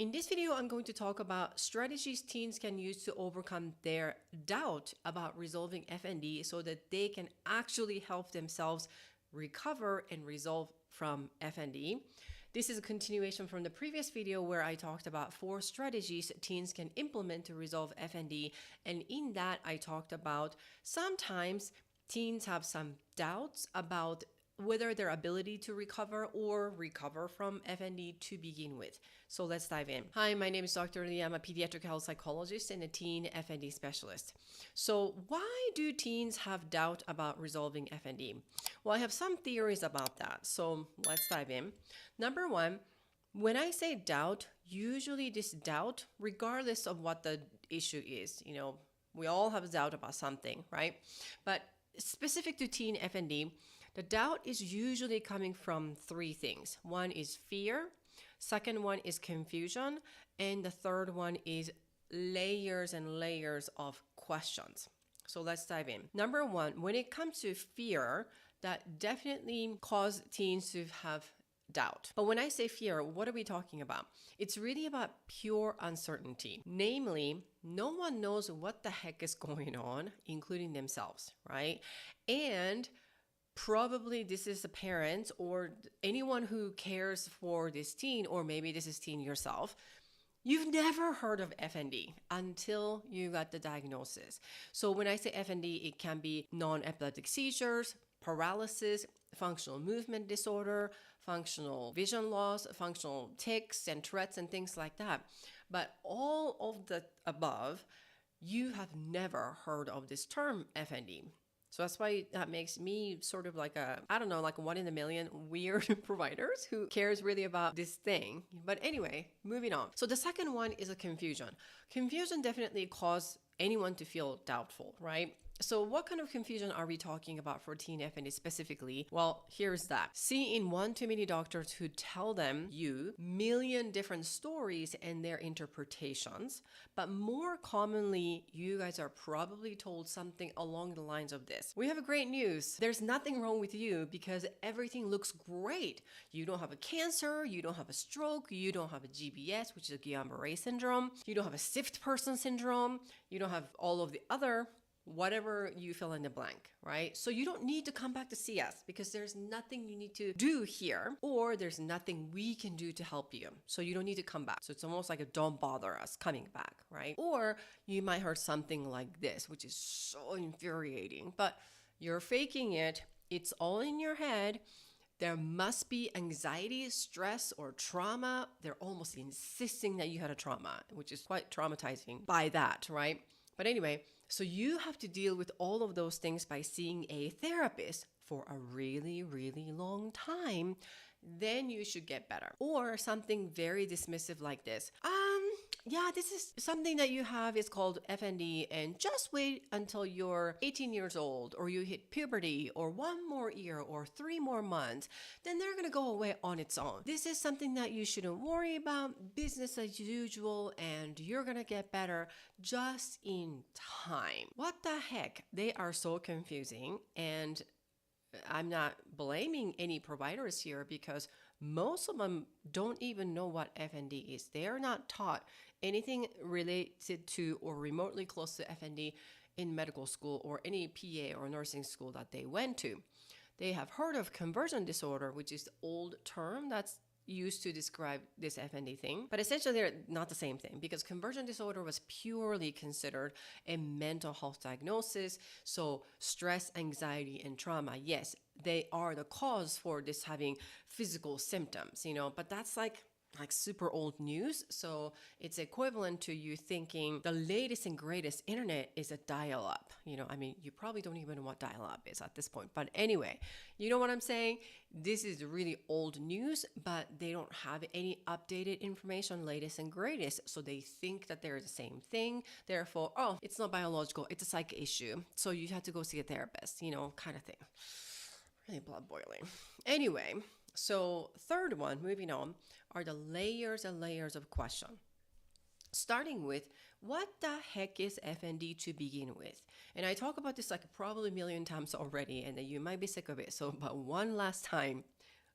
In this video, I'm going to talk about strategies teens can use to overcome their doubt about resolving FND so that they can actually help themselves recover and resolve from FND. This is a continuation from the previous video where I talked about 4 strategies teens can implement to resolve FND. And in that, I talked about sometimes teens have some doubts about whether their ability to recover or recover from FND to begin with. So let's dive in. Hi, my name is Dr. Lee. I'm a pediatric health psychologist and a teen FND specialist. So why do teens have doubt about resolving FND? Well, I have some theories about that. So let's dive in. Number 1, when I say doubt, usually this doubt, regardless of what the issue is, we all have doubt about something, right? But specific to teen FND, the doubt is usually coming from 3 things. One is fear, second one is confusion, and the third one is layers and layers of questions. So let's dive in. Number 1, when it comes to fear, that definitely causes teens to have doubt. But when I say fear, what are we talking about? It's really about pure uncertainty. Namely, no one knows what the heck is going on, including themselves, right? And probably this is a parent or anyone who cares for this teen, or maybe this is teen yourself. You've never heard of FND until you got the diagnosis. So when I say FND, it can be non-epileptic seizures, paralysis, functional movement disorder, functional vision loss, functional tics and Tourette's and things like that. But all of the above, you have never heard of this term FND. So that's why that makes me sort of like a 1 in a million weird providers who cares really about this thing. But anyway, moving on. So the second one is a confusion. Confusion definitely causes anyone to feel doubtful, right? So what kind of confusion are we talking about for teen FND specifically? Well, here's that. Seeing one too many doctors who tell them million different stories and their interpretations, but more commonly, you guys are probably told something along the lines of this. We have great news. There's nothing wrong with you because everything looks great. You don't have a cancer, you don't have a stroke, you don't have a GBS, which is a Guillain-Barré syndrome, you don't have a stiff person syndrome, you don't have all of the other whatever you fill in the blank, right? So you don't need to come back to see us because there's nothing you need to do here, or there's nothing we can do to help you. So you don't need to come back. So it's almost like a don't bother us coming back, right? Or you might hear something like this, which is so infuriating, but you're faking it. It's all in your head. There must be anxiety, stress, or trauma. They're almost insisting that you had a trauma, which is quite traumatizing by that, right? But anyway, so you have to deal with all of those things by seeing a therapist for a really, really long time. Then you should get better. Or something very dismissive like this. Yeah, this is something that you have is called FND, and just wait until you're 18 years old or you hit puberty or 1 more year or 3 more months, then they're going to go away on its own. This is something that you shouldn't worry about, business as usual, and you're going to get better just in time. What the heck? They are so confusing, and I'm not blaming any providers here because most of them don't even know what FND is. They are not taught anything related to or remotely close to FND in medical school or any PA or nursing school that they went to. They have heard of conversion disorder, which is the old term that's used to describe this FND thing, but essentially they're not the same thing because conversion disorder was purely considered a mental health diagnosis. So stress, anxiety, and trauma, yes, they are the cause for this having physical symptoms, but that's like super old news. So it's equivalent to you thinking the latest and greatest internet is a dial-up. You probably don't even know what dial-up is at this point. But anyway, you know what I'm saying? This is really old news, but they don't have any updated information, latest and greatest. So they think that they're the same thing. Therefore, it's not biological. It's a psych issue. So you have to go see a therapist, kind of thing. Really blood boiling. Anyway, so third one, moving on, are the layers and layers of question. Starting with, what the heck is FND to begin with? And I talk about this like probably a million times already, and then you might be sick of it. So, but one last time,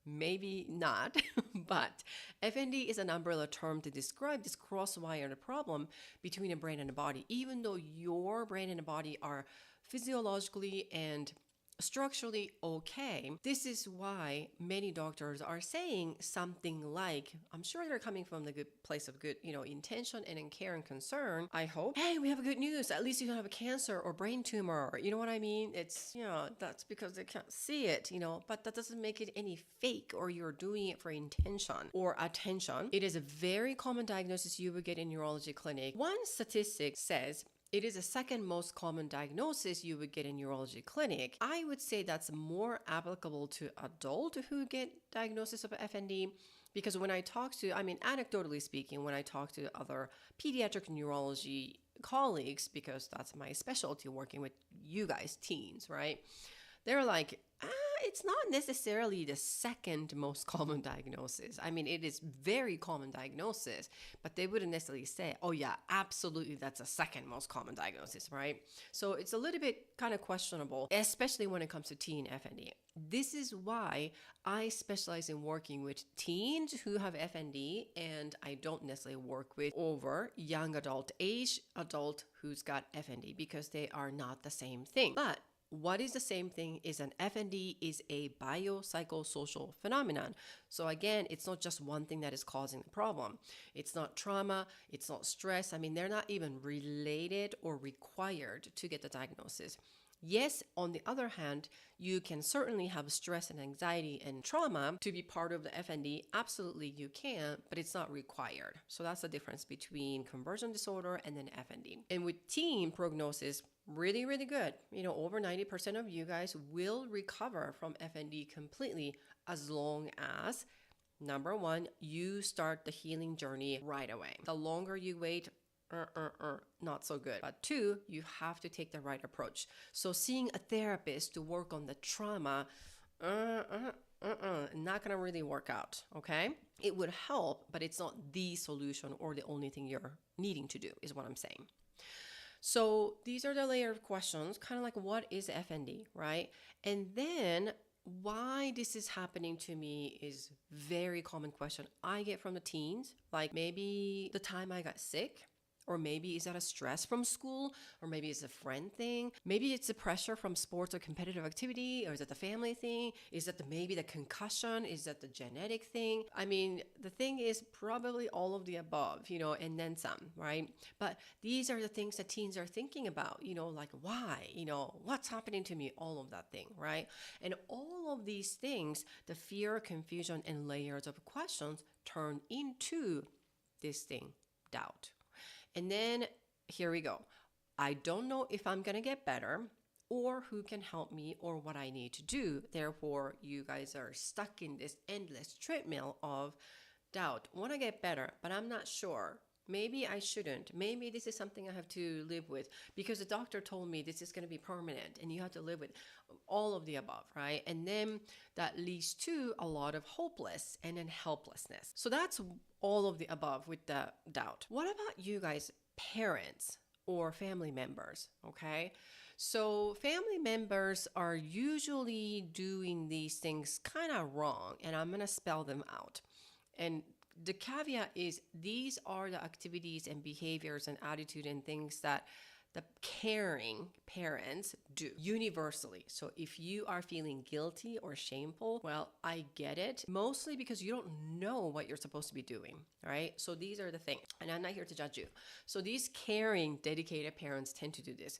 maybe not, but FND is an umbrella term to describe this cross-wired problem between a brain and a body. Even though your brain and the body are physiologically and structurally okay, this is why many doctors are saying something like, I'm sure they're coming from the good place of good, intention and in care and concern. I hope, hey, we have good news. At least you don't have a cancer or brain tumor. You know what I mean? It's, that's because they can't see it, but that doesn't make it any fake or you're doing it for intention or attention. It is a very common diagnosis you would get in neurology clinic. One statistic says it is the second most common diagnosis you would get in neurology clinic. I would say that's more applicable to adults who get diagnosis of FND, because when I talk to, anecdotally speaking, when I talk to other pediatric neurology colleagues, because that's my specialty, working with you guys, teens, right? They're like, it's not necessarily the second most common diagnosis. It is very common diagnosis, but they wouldn't necessarily say, oh yeah, absolutely, that's the second most common diagnosis, right? So it's a little bit kind of questionable, especially when it comes to teen FND. This is why I specialize in working with teens who have FND, and I don't necessarily work with over young adult age adult who's got FND, because they are not the same thing. But what is the same thing is an FND is a biopsychosocial phenomenon. So again, it's not just one thing that is causing the problem. It's not trauma, it's not stress. They're not even related or required to get the diagnosis. Yes, on the other hand, you can certainly have stress and anxiety and trauma to be part of the FND. Absolutely, you can, but it's not required. So that's the difference between conversion disorder and then FND. And with teen prognosis, really, really good. Over 90% of you guys will recover from FND completely, as long as, number one, you start the healing journey right away. The longer you wait, not so good. But two, you have to take the right approach. So seeing a therapist to work on the trauma, not gonna really work out, okay? It would help, but it's not the solution or the only thing you're needing to do, is what I'm saying. So these are the layered questions, kind of like, what is FND, right? And then why this is happening to me is very common question I get from the teens. Like, maybe the time I got sick, or maybe is that a stress from school, or maybe it's a friend thing. Maybe it's the pressure from sports or competitive activity, or is it the family thing? Is that maybe the concussion? Is that the genetic thing? The thing is probably all of the above, and then some, right? But these are the things that teens are thinking about, like, why, what's happening to me, all of that thing, right? And all of these things, the fear, confusion, and layers of questions turn into this thing, doubt. And then here we go. I don't know if I'm going to get better, or who can help me, or what I need to do. Therefore, you guys are stuck in this endless treadmill of doubt. Want to get better, but I'm not sure. Maybe I shouldn't. Maybe this is something I have to live with, because the doctor told me this is going to be permanent and you have to live with all of the above, right? And then that leads to a lot of hopeless and then helplessness. So that's all of the above with the doubt. What about you guys, parents or family members, okay? So family members are usually doing these things kind of wrong, and I'm going to spell them out. And the caveat is, these are the activities and behaviors and attitude and things that the caring parents do universally. So if you are feeling guilty or shameful, well, I get it. Mostly because you don't know what you're supposed to be doing, right? So these are the things, and I'm not here to judge you. So these caring, dedicated parents tend to do this.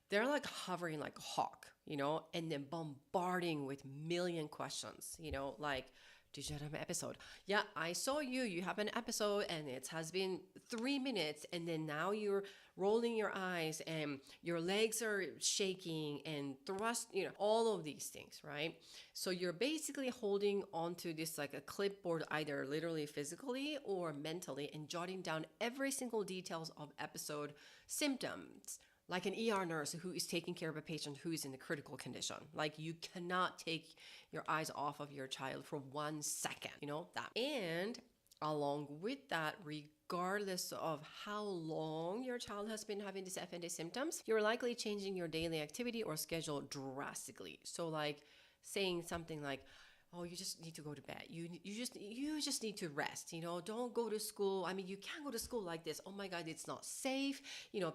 They're like hovering like a hawk, and then bombarding with million questions, like, did you have an episode? Yeah, I saw you have an episode, and it has been 3 minutes, and then now you're rolling your eyes and your legs are shaking and thrust, all of these things, right? So you're basically holding onto this like a clipboard, either literally physically or mentally, and jotting down every single details of episode symptoms, like an ER nurse who is taking care of a patient who is in a critical condition. Like, you cannot take your eyes off of your child for 1 second, that. And along with that, regardless of how long your child has been having these FND symptoms, you're likely changing your daily activity or schedule drastically. So like saying something like, oh, you just need to go to bed. You just need to rest. Don't go to school. I mean, you can't go to school like this. Oh my God, it's not safe.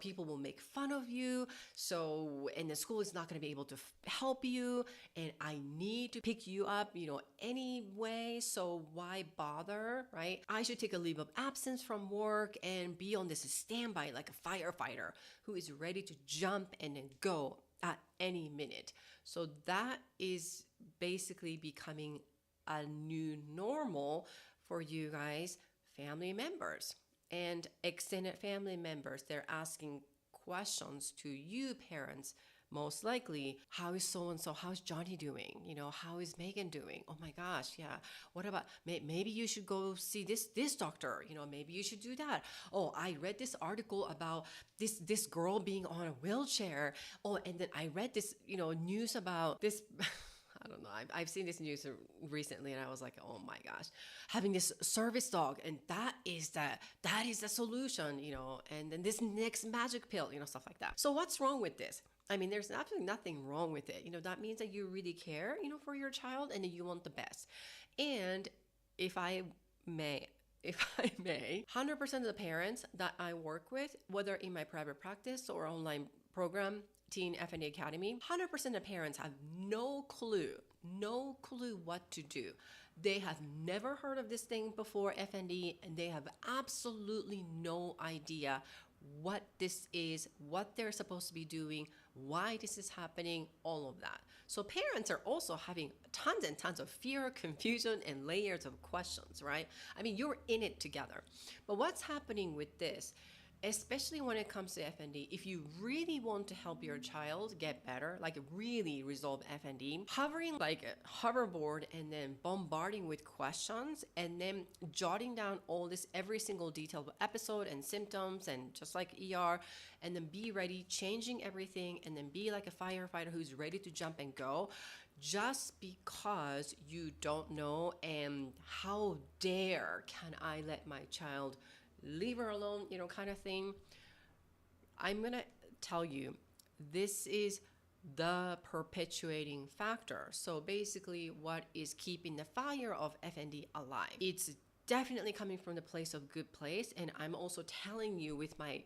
People will make fun of you. So, and the school is not going to be able to help you. And I need to pick you up, anyway. So why bother, right? I should take a leave of absence from work and be on this standby like a firefighter who is ready to jump and then go at any minute. So that is basically becoming a new normal for you guys, family members and extended family members. They're asking questions to you parents, most likely. How is so and so? How's Johnny doing? How is Megan doing? Oh my gosh, yeah. What about maybe you should go see this doctor? Maybe you should do that. Oh, I read this article about this girl being on a wheelchair. Oh, and then I read this news about this. I don't know. I've seen this news recently, and I was like, oh my gosh, having this service dog, and that is the solution, and then this next magic pill, stuff like that. So what's wrong with this? I mean, there's absolutely nothing wrong with it. That means that you really care, for your child, and that you want the best. And if I may, 100% of the parents that I work with, whether in my private practice or online program, Teen FND Academy, 100% of parents have no clue what to do. They have never heard of this thing before, FND, and they have absolutely no idea what this is, what they're supposed to be doing, why this is happening, all of that. So parents are also having tons and tons of fear, confusion, and layers of questions, right? I mean, you're in it together. But what's happening with this, especially when it comes to FND, if you really want to help your child get better, like really resolve FND, hovering like a hoverboard and then bombarding with questions and then jotting down all this, every single detailed episode and symptoms and just like ER, and then be ready, changing everything, and then be like a firefighter who's ready to jump and go, just because you don't know. And how dare can I let my child leave her alone, kind of thing. I'm going to tell you, this is the perpetuating factor. So basically, what is keeping the fire of FND alive? It's definitely coming from the place of good place. And I'm also telling you with my,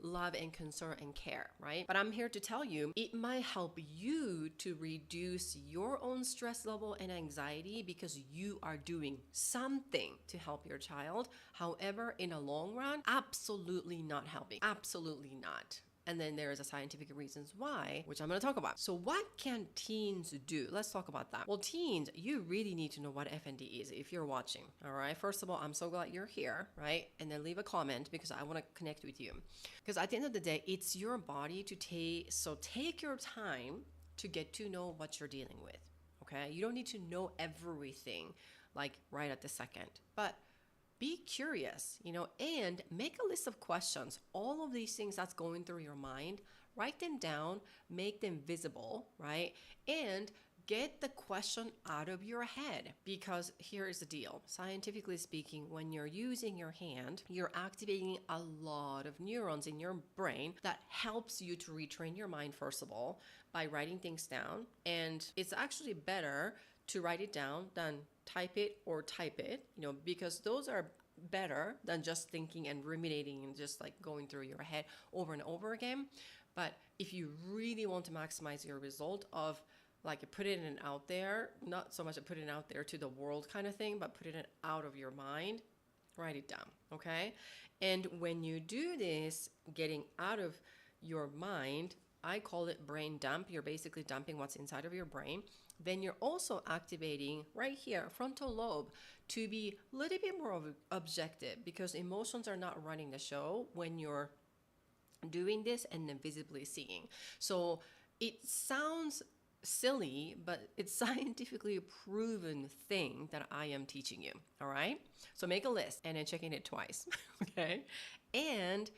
love and concern and care, right? But I'm here to tell you, it might help you to reduce your own stress level and anxiety because you are doing something to help your child. However, in the long run, absolutely not helping. Absolutely not. And then there is a scientific reasons why, which I'm going to talk about. So what can teens do? Let's talk about that. Well, teens, you really need to know what FND is if you're watching. All right. First of all, I'm so glad you're here, right? And then leave a comment because I want to connect with you. Because at the end of the day, it's your body to take. So take your time to get to know what you're dealing with. Okay. You don't need to know everything like right at the second, but be curious, and make a list of questions. All of these things that's going through your mind, write them down, make them visible, right? And get the question out of your head, because here is the deal. Scientifically speaking, when you're using your hand, you're activating a lot of neurons in your brain that helps you to retrain your mind, first of all, by writing things down. And it's actually better to write it down than type it, because those are better than just thinking and ruminating and just like going through your head over and over again. But if you really want to maximize your result of like putting it out there, not so much putting it out there to the world kind of thing, but putting it out of your mind, write it down, okay? And when you do this, getting out of your mind, I call it brain dump. You're basically dumping what's inside of your brain. Then you're also activating right here, frontal lobe, to be a little bit more objective, because emotions are not running the show when you're doing this and then visibly seeing. So it sounds silly, but it's scientifically proven thing that I am teaching you. All right. So make a list and then checking it twice. Okay. And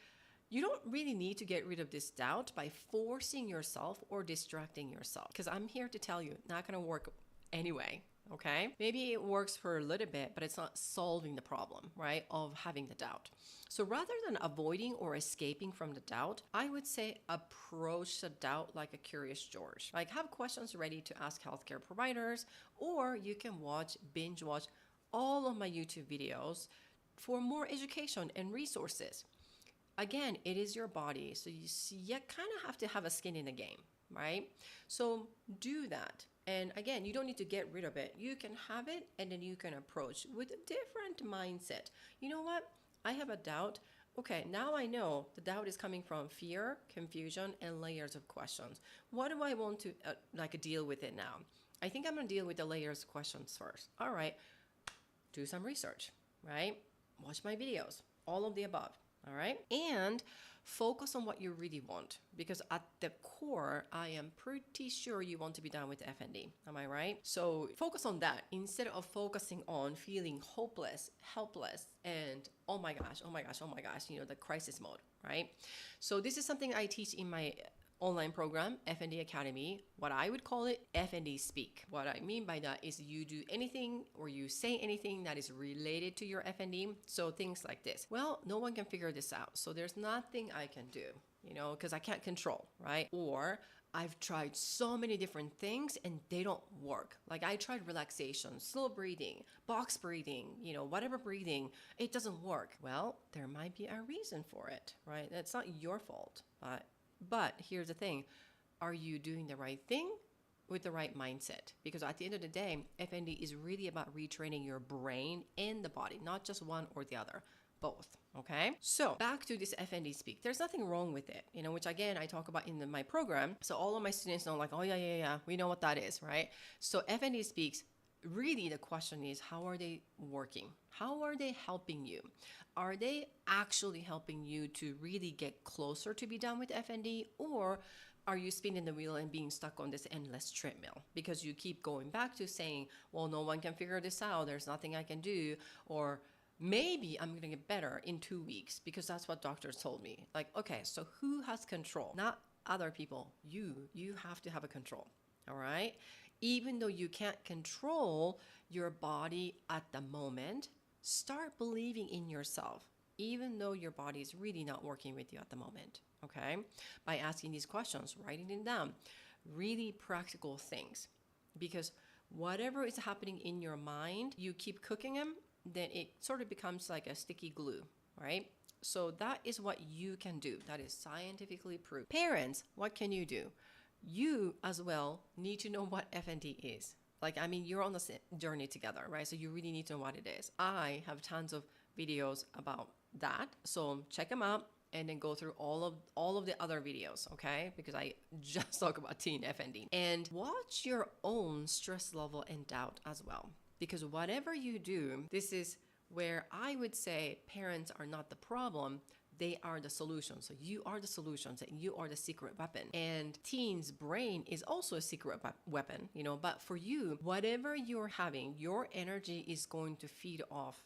you don't really need to get rid of this doubt by forcing yourself or distracting yourself, because I'm here to tell you, not going to work anyway. Okay, maybe it works for a little bit, but it's not solving the problem, right, of having the doubt. So rather than avoiding or escaping from the doubt, I would say approach the doubt like a curious George. Like, have questions ready to ask healthcare providers, or you can binge watch all of my YouTube videos for more education and resources. Again, it is your body, so you kind of have to have a skin in the game, right? So do that. And again, you don't need to get rid of it. You can have it, and then you can approach with a different mindset. You know what? I have a doubt. Okay, now I know the doubt is coming from fear, confusion, and layers of questions. What do I want to deal with it now? I think I'm going to deal with the layers of questions first. All right, do some research, right? Watch my videos, all of the above. All right. And focus on what you really want, because at the core, I am pretty sure you want to be done with FND. Am I right? So focus on that instead of focusing on feeling hopeless, helpless, and oh my gosh, the crisis mode, right? So this is something I teach in my online program, FND Academy. What I would call it, FND Speak. What I mean by that is you do anything or you say anything that is related to your FND. So things like this. Well, no one can figure this out, so there's nothing I can do, because I can't control, right? Or I've tried so many different things and they don't work. Like I tried relaxation, slow breathing, box breathing, whatever breathing, it doesn't work. Well, there might be a reason for it, right? That's not your fault, but here's the thing. Are you doing the right thing with the right mindset? Because at the end of the day, FND is really about retraining your brain and the body, not just one or the other, both. Okay. So back to this FND Speak. There's nothing wrong with it, which again, I talk about in my program. So all of my students know like, oh yeah, we know what that is, right? So FND Speaks, really the question is, how are they working? How are they helping you? Are they actually helping you to really get closer to be done with FND, or are you spinning the wheel and being stuck on this endless treadmill because you keep going back to saying, well, no one can figure this out, there's nothing I can do, or maybe I'm going to get better in 2 weeks because that's what doctors told me. Like, okay, so who has control? Not other people. You have to have a control. All right. Even though you can't control your body at the moment, start believing in yourself, even though your body is really not working with you at the moment. Okay. By asking these questions, writing it down, really practical things, because whatever is happening in your mind, you keep cooking them, then it sort of becomes like a sticky glue, right? So that is what you can do. That is scientifically proved. Parents, what can you do? You as well need to know what FND is. You're on this journey together, right? So you really need to know what it is. I have tons of videos about that. So check them out and then go through all of the other videos, okay? Because I just talk about teen FND. And watch your own stress level and doubt as well. Because whatever you do, this is where I would say parents are not the problem. They are the solution. So you are the solutions and you are the secret weapon. And teen's brain is also a secret weapon, but for you, whatever you're having, your energy is going to feed off,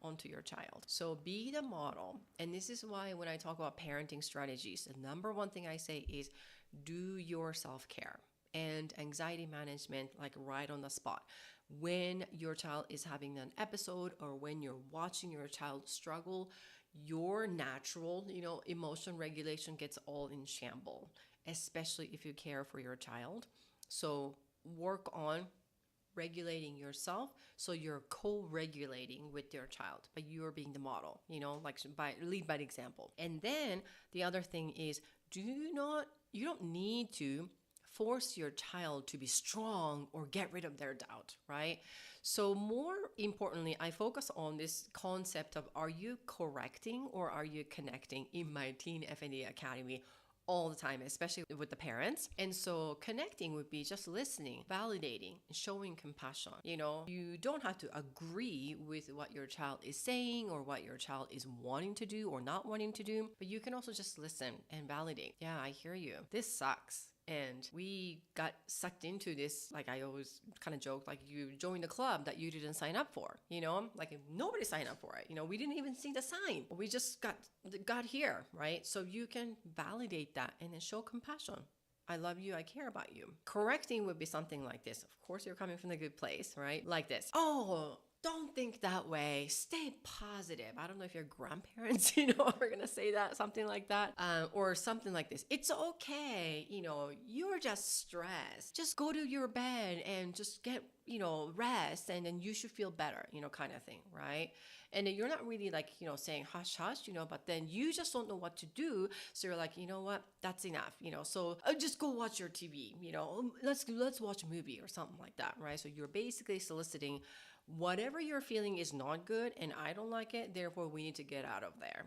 onto your child. So be the model. And this is why when I talk about parenting strategies, the number one thing I say is do your self-care and anxiety management, like right on the spot. When your child is having an episode or when you're watching your child struggle, your natural, emotion regulation gets all in shambles, especially if you care for your child. So work on regulating yourself so you're co-regulating with your child, but you're being the model, lead by example. And then the other thing is you don't need to force your child to be strong or get rid of their doubt, right? So more importantly, I focus on this concept of, are you correcting or are you connecting in my Teen FND Academy all the time, especially with the parents. And so connecting would be just listening, validating, showing compassion. You don't have to agree with what your child is saying or what your child is wanting to do or not wanting to do, but you can also just listen and validate. Yeah, I hear you. This sucks. And we got sucked into this, like I always kind of joke, like you joined a club that you didn't sign up for, like nobody signed up for it. We didn't even see the sign. We just got here, right? So you can validate that and then show compassion. I love you. I care about you. Correcting would be something like this. Of course, you're coming from the good place, right? Like this. Oh, don't think that way. Stay positive. I don't know if your grandparents, are going to say that, something like that, or something like this. It's okay. You're just stressed. Just go to your bed and just get, rest, and then you should feel better, kind of thing, right? And then you're not really like, saying hush, hush, but then you just don't know what to do. So you're like, you know what, that's enough, so just go watch your TV, let's watch a movie or something like that, right? So you're basically soliciting whatever you're feeling is not good and I don't like it, therefore we need to get out of there.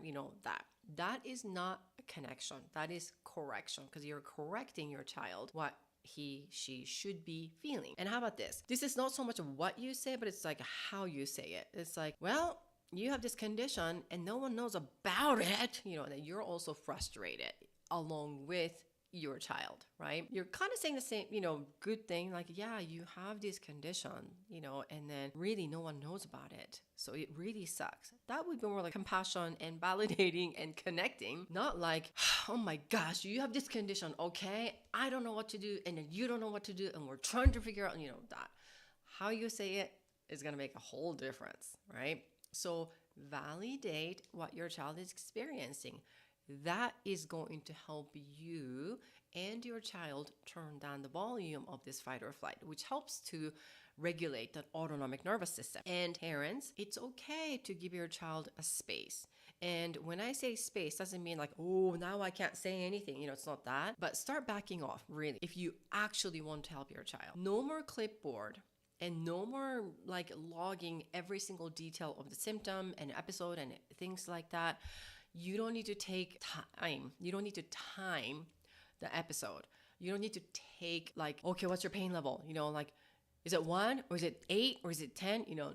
That is not a connection. That is correction, because you're correcting your child what she should be feeling. And how about this? This is not so much of what you say, but it's like how you say it. It's like, well, you have this condition and no one knows about it, and you're also frustrated along with your child, right? You're kind of saying the same, good thing, like, yeah, you have this condition, and then really no one knows about it. So it really sucks. That would be more like compassion and validating and connecting, not like, oh my gosh, you have this condition, okay? I don't know what to do, and then you don't know what to do, and we're trying to figure out, that. How you say it is going to make a whole difference, right? So validate what your child is experiencing. That is going to help you and your child turn down the volume of this fight or flight, which helps to regulate the autonomic nervous system. And parents, it's okay to give your child a space. And when I say space, doesn't mean like, oh, now I can't say anything. It's not that. But start backing off, really, if you actually want to help your child. No more clipboard. And no more like logging every single detail of the symptom and episode and things like that. You don't need to take time. You don't need to time the episode. You don't need to take like, okay, what's your pain level? Like, is it 1 or is it 8 or is it 10? No.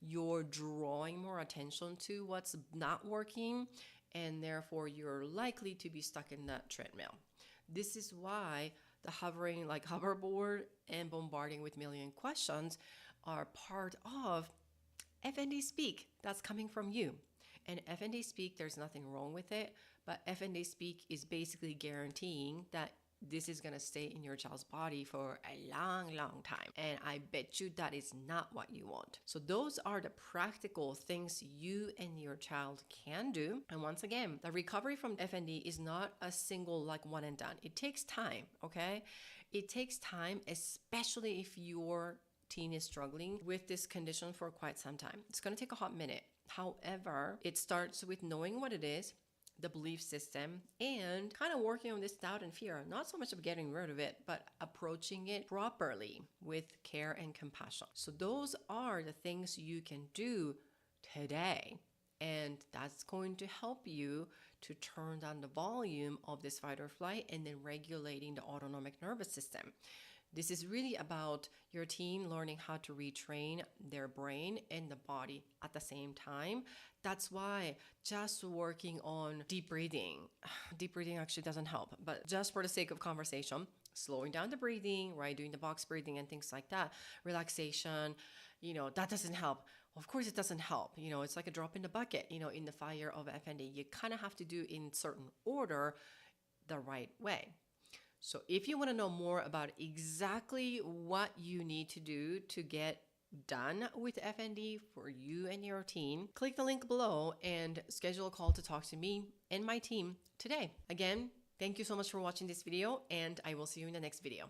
You're drawing more attention to what's not working, and therefore you're likely to be stuck in that treadmill. This is why the hovering like hoverboard and bombarding with million questions are part of FND speak that's coming from you. And FND speak, there's nothing wrong with it, but FND speak is basically guaranteeing that this is going to stay in your child's body for a long, long time. And I bet you that is not what you want. So those are the practical things you and your child can do. And once again, the recovery from FND is not a single like one and done. It takes time, okay? It takes time, especially if your teen is struggling with this condition for quite some time. It's going to take a hot minute. However, it starts with knowing what it is, the belief system, and kind of working on this doubt and fear. Not so much of getting rid of it, but approaching it properly with care and compassion. So those are the things you can do today. And that's going to help you to turn down the volume of this fight or flight and then regulating the autonomic nervous system. This is really about your teen learning how to retrain their brain and the body at the same time. That's why just working on deep breathing actually doesn't help, but just for the sake of conversation, slowing down the breathing, right? Doing the box breathing and things like that, relaxation, that doesn't help. Of course, it doesn't help. It's like a drop in the bucket, in the fire of FND. You kind of have to do in certain order the right way. So if you want to know more about exactly what you need to do to get done with FND for you and your teen, click the link below and schedule a call to talk to me and my team today. Again, thank you so much for watching this video, and I will see you in the next video.